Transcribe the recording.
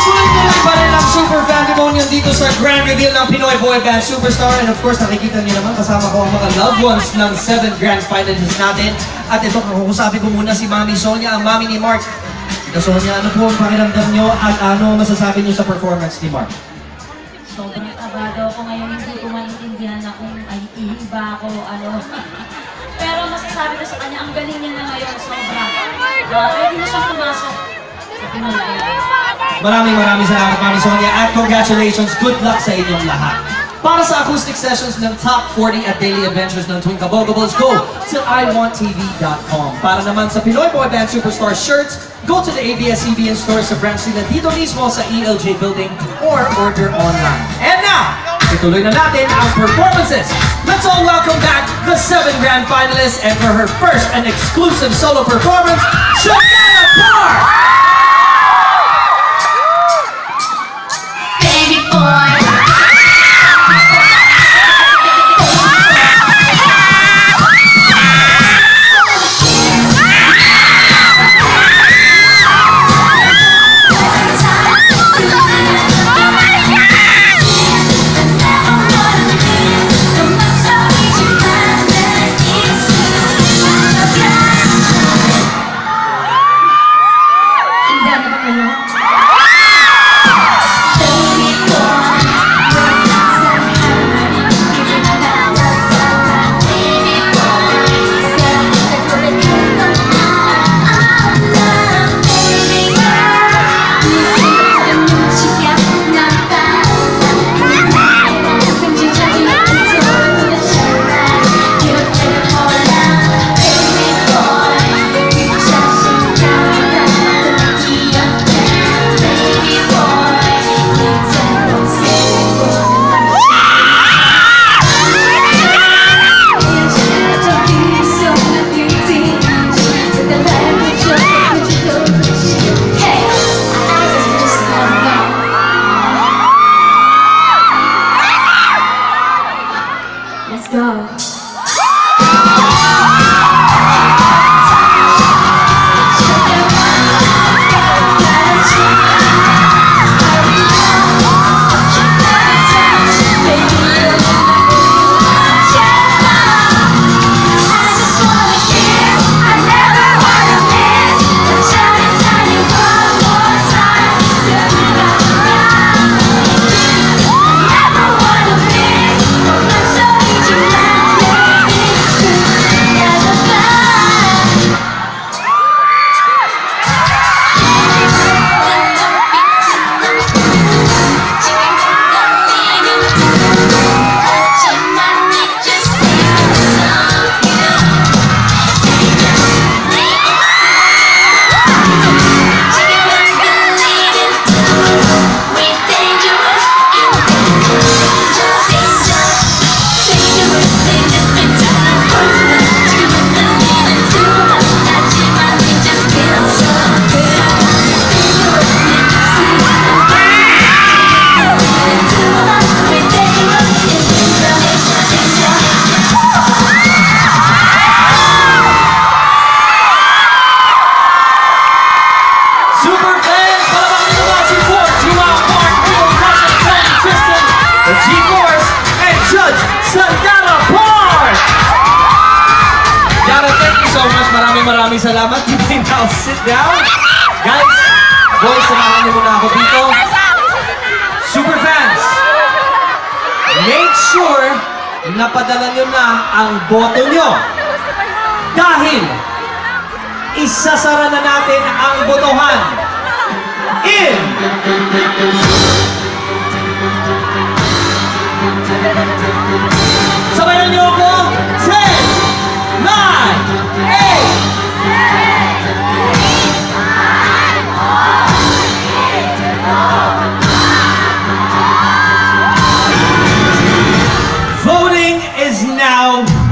Tuloy-tuloy pa rin ang Super Pandemonium dito sa Grand Reveal ng Pinoy Boy Band Superstar. And of course, nakikita niyo naman, kasama ko ang mga loved ones ng 7 Grand Finalists natin. At ito, kakusabi ko muna si Mami Sonia, ang mami ni Mark. Tita Sonia, ano po ang pakiramdam niyo at ano masasabi niyo sa performance ni Mark? Sobrang kabado ako ngayon, hindi ko maintindihan na kung ay iiba ako, ano. Pero masasabi ko sa kanya, ang galing niya na ngayon, sobra. Pwede na siyang pumasok sa Pinoy. Maraming salamat, Mami Sonia, at congratulations, good luck sa inyong lahat. Para sa acoustic sessions ng Top 40 at Daily Adventures ng Twin Kabogables, go to iwanttv.com. Para naman sa Pinoy Boy Band Superstar shirts, go to the ABS-CBN store sa branch nila dito mismo sa ELJ Building or order online. And now, ituloy na natin ang performances. Let's all welcome back the 7 Grand Finalists, and for her first and exclusive solo performance, Savannah Park! Baby boy. Let's go. Maraming salamat. You may now sit down. Guys, boys, samahan niyo muna ako dito. Super fans, make sure na padala niyo na ang boto niyo. Dahil isasara na natin ang botohan in